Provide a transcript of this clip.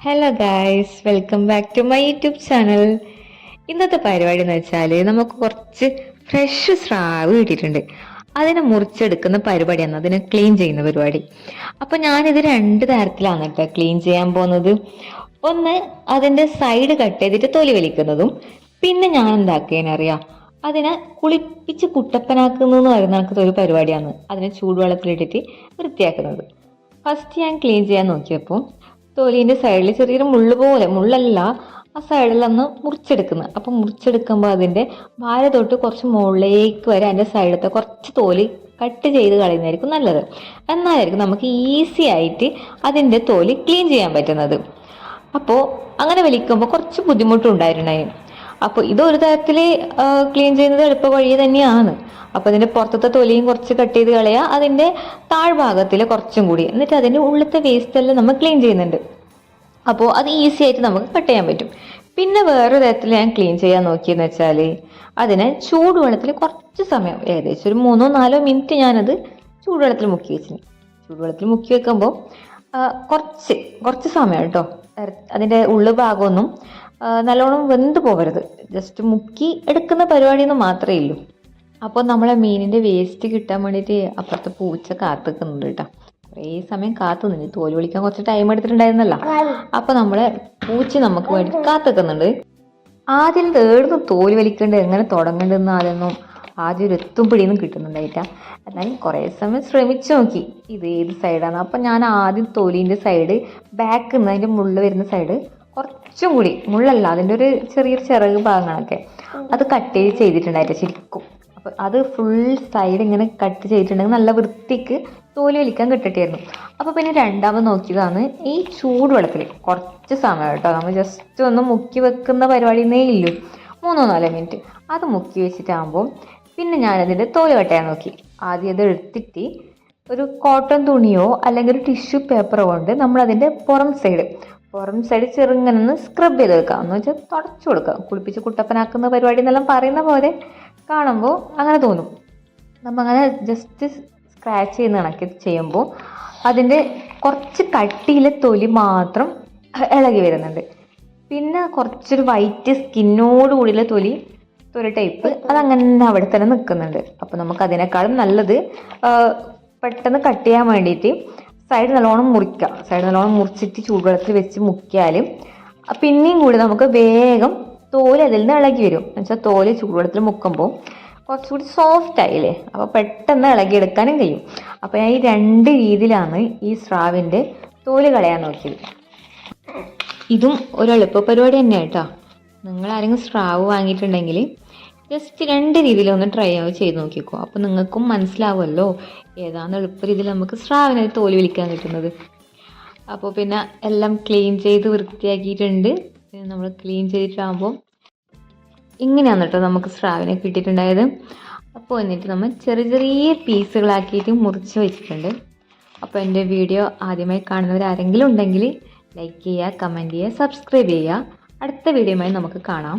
Hello guys, welcome back to my YouTube channel. ഇന്നത്തെ പരിപാടി എന്ന് വെച്ചാൽ നമുക്ക് കുറച്ച് ഫ്രഷ് സ്രാവ് കിട്ടിയിട്ടുണ്ട്. അതിനെ മുറിച്ചെടുക്കുന്ന പരിപാടിയാണ്, അതിനെ ക്ലീൻ ചെയ്യുന്ന പരിപാടി. അപ്പം ഞാനിത് രണ്ട് തരത്തിലാണ് കേട്ടോ ക്ലീൻ ചെയ്യാൻ പോകുന്നത്. ഒന്ന് അതിൻ്റെ സൈഡ് കട്ട് ചെയ്തിട്ട് തൊലി വലിക്കുന്നതും, പിന്നെ ഞാൻ എന്താക്കിയതിനറിയാം, അതിനെ കുളിപ്പിച്ച് കുട്ടപ്പനാക്കുന്നതെന്ന് പറയുന്ന കണക്കത്തെ ഒരു പരിപാടിയാണ്. അതിനെ ചൂടുവെള്ളത്തിലിട്ടിട്ട് വൃത്തിയാക്കുന്നത്. ഫസ്റ്റ് ഞാൻ ക്ലീൻ ചെയ്യാൻ നോക്കിയപ്പോൾ തൊലീൻ്റെ സൈഡിൽ ചെറിയൊരു മുള്ള് പോലെ, മുള്ളല്ല, ആ സൈഡിലൊന്ന് മുറിച്ചെടുക്കുന്നത്. അപ്പം മുറിച്ചെടുക്കുമ്പോൾ അതിൻ്റെ വാര തൊട്ട് കുറച്ച് മുകളിലേക്ക് വരെ അതിൻ്റെ സൈഡത്തെ കുറച്ച് തോല് കട്ട് ചെയ്ത് കളയുന്നതായിരിക്കും നല്ലത്. എന്നാലായിരിക്കും നമുക്ക് ഈസി ആയിട്ട് അതിൻ്റെ തോല് ക്ലീൻ ചെയ്യാൻ പറ്റുന്നത്. അപ്പോൾ അങ്ങനെ വലിക്കുമ്പോൾ കുറച്ച് ബുദ്ധിമുട്ടുണ്ടായിരുന്നു. അപ്പോൾ ഇതൊരു തരത്തിൽ ക്ലീൻ ചെയ്യുന്നത് എളുപ്പ വഴി തന്നെയാണ്. അപ്പോൾ അതിൻ്റെ പുറത്തത്തെ തൊലിയും കുറച്ച് കട്ട് ചെയ്ത് കളയുക, അതിൻ്റെ താഴ്ഭാഗത്തിൽ കുറച്ചും കൂടി, എന്നിട്ട് അതിൻ്റെ ഉള്ളിലത്തെ വേസ്റ്റ് എല്ലാം നമ്മൾ ക്ലീൻ ചെയ്യുന്നുണ്ട്. അപ്പോൾ അത് ഈസി ആയിട്ട് നമുക്ക് കട്ട് ചെയ്യാൻ പറ്റും. പിന്നെ വേറൊരു തരത്തിൽ ഞാൻ ക്ലീൻ ചെയ്യാൻ നോക്കിയെന്ന് വെച്ചാൽ അതിനെ ചൂടുവെള്ളത്തിൽ കുറച്ച് സമയം, ഏകദേശം ഒരു 3-4 മിനിറ്റ് ഞാനത് ചൂടുവെള്ളത്തിൽ മുക്കി വെച്ചിന്. ചൂടുവെള്ളത്തിൽ മുക്കി വെക്കുമ്പോൾ കുറച്ച് സമയം കേട്ടോ, അതിൻ്റെ ഉള്ളു ഭാഗമൊന്നും നല്ലോണം വെന്ത് പോകരുത്, ജസ്റ്റ് മുക്കി എടുക്കുന്ന പരിപാടിയൊന്നും മാത്രമേ ഉള്ളൂ. അപ്പോൾ നമ്മളെ മീനിൻ്റെ വേസ്റ്റ് കിട്ടാൻ വേണ്ടിയിട്ട് അപ്പുറത്തെ പൂച്ച കാത്തുക്കുന്നുണ്ട് കേട്ടോ. കുറേ സമയം കാത്തു നിന്ന്, തോല് വിളിക്കാൻ കുറച്ച് ടൈം എടുത്തിട്ടുണ്ടായിരുന്നല്ല. അപ്പോൾ നമ്മളെ പൂച്ച നമുക്ക് വേണ്ടി കാത്തുക്കുന്നുണ്ട്. ആദ്യം തേടുന്നു തോല് വലിക്കേണ്ടത്, എങ്ങനെ തുടങ്ങേണ്ടതെന്ന് ആദ്യം ഒരു എത്തും പിടിയൊന്നും കിട്ടുന്നുണ്ടായിട്ടാ. എന്നാലും കുറേ സമയം ശ്രമിച്ചു നോക്കി ഇത് ഏത് സൈഡാണ്. അപ്പം ഞാൻ ആദ്യം തൊലീൻ്റെ സൈഡ്, ബാക്കിൽ നിന്ന് അതിൻ്റെ മുള്ള് വരുന്ന സൈഡ് കുറച്ചും കൂടി, മുള്ളല്ല, അതിൻ്റെ ഒരു ചെറിയൊരു ചിറക് ഭാഗങ്ങളൊക്കെ അത് കട്ട് ചെയ്തിട്ടുണ്ടായിട്ട് ശരിക്കും. അപ്പോൾ അത് ഫുൾ സൈഡ് ഇങ്ങനെ കട്ട് ചെയ്തിട്ടുണ്ടെങ്കിൽ നല്ല വൃത്തിക്ക് തോല് വലിക്കാൻ കിട്ടട്ടായിരുന്നു. അപ്പോൾ പിന്നെ രണ്ടാമത് നോക്കിയതാണ് ഈ ചൂടുവെള്ളത്തിൽ കുറച്ച് സമയം കേട്ടോ, നമ്മൾ ജസ്റ്റ് ഒന്ന് മുക്കി വെക്കുന്ന പരിപാടിന്നേ ഇല്ലൂ, 3-4 മിനിറ്റ് അത് മുക്കി വെച്ചിട്ടാകുമ്പോൾ പിന്നെ ഞാനതിൻ്റെ തോല് കട്ടയാൻ നോക്കി. ആദ്യം അത് എടുത്തിട്ട് ഒരു കോട്ടൺ തുണിയോ അല്ലെങ്കിൽ ഒരു ടിഷ്യൂ പേപ്പറോ കൊണ്ട് നമ്മളതിൻ്റെ പുറം സൈഡ് ചെറുങ്ങനെ സ്ക്രബ് ചെയ്ത് വെക്കുക, എന്ന് വെച്ചാൽ തുടച്ചു കൊടുക്കുക. കുളിപ്പിച്ച് കുട്ടപ്പനാക്കുന്ന പരിപാടി എന്നെല്ലാം പറയുന്ന പോലെ കാണുമ്പോൾ അങ്ങനെ തോന്നും. അങ്ങനെ ജസ്റ്റ് സ്ക്രാച്ച് ചെയ്യുന്ന കണക്ക് ചെയ്യുമ്പോൾ അതിൻ്റെ കുറച്ച് കട്ടിയിലെ തൊലി മാത്രം ഇളകി വരുന്നുണ്ട്. പിന്നെ കുറച്ചൊരു വൈറ്റ് സ്കിന്നോട് കൂടിയുള്ള തൊലി ടൈപ്പ് അതങ്ങനെ അവിടെ തന്നെ നിൽക്കുന്നുണ്ട്. അപ്പോൾ നമുക്ക് അതിനേക്കാളും നല്ലത് പെട്ടെന്ന് കട്ട് ചെയ്യാൻ വേണ്ടിയിട്ട് സൈഡ് നല്ലോണം മുറിച്ചിട്ട് ചൂടുവെള്ളത്തിൽ വെച്ച് മുക്കിയാൽ പിന്നെയും കൂടി നമുക്ക് വേഗം തോല് അതിൽ നിന്ന് ഇളകി വരും. എന്നുവെച്ചാൽ തോല് ചൂടുവെള്ളത്തിൽ മുക്കുമ്പോൾ കുറച്ചുകൂടി സോഫ്റ്റ് ആയില്ലേ, അപ്പോൾ പെട്ടെന്ന് ഇളകിയെടുക്കാനും കഴിയും. അപ്പോൾ ഞാൻ ഈ 2 രീതിയിലാണ് ഈ സ്രാവിൻ്റെ തോല് കളയാൻ നോക്കിയത്. ഇതും ഒരു എളുപ്പ പരിപാടി തന്നെയാണ് കേട്ടോ. നിങ്ങൾ ആരെങ്കിലും സ്രാവ് വാങ്ങിയിട്ടുണ്ടെങ്കിൽ ജസ്റ്റ് 2 രീതിയിലൊന്ന് ട്രൈ ചെയ്ത് നോക്കിക്കോ. അപ്പോൾ നിങ്ങൾക്കും മനസ്സിലാവുമല്ലോ ഏതാണ് എളുപ്പ രീതിയിൽ നമുക്ക് സ്രാവിനെ തോല് വലിക്കാൻ കിട്ടുന്നത്. അപ്പോൾ പിന്നെ എല്ലാം ക്ലീൻ ചെയ്ത് വൃത്തിയാക്കിയിട്ടുണ്ട്. നമ്മൾ ക്ലീൻ ചെയ്തിട്ടാകുമ്പോൾ ഇങ്ങനെയാണ് കേട്ടോ നമുക്ക് സ്രാവിനെ കിട്ടിയിട്ടുണ്ടായത്. അപ്പോൾ എന്നിട്ട് നമ്മൾ ചെറിയ പീസുകളാക്കിയിട്ട് മുറിച്ച് വെച്ചിട്ടുണ്ട്. അപ്പോൾ എൻ്റെ വീഡിയോ ആദ്യമായി കാണുന്നവരാരെങ്കിലും ഉണ്ടെങ്കിൽ ലൈക്ക് ചെയ്യുക, കമൻറ്റ് ചെയ്യുക, സബ്സ്ക്രൈബ് ചെയ്യുക. അടുത്ത വീഡിയോയുമായി നമുക്ക് കാണാം.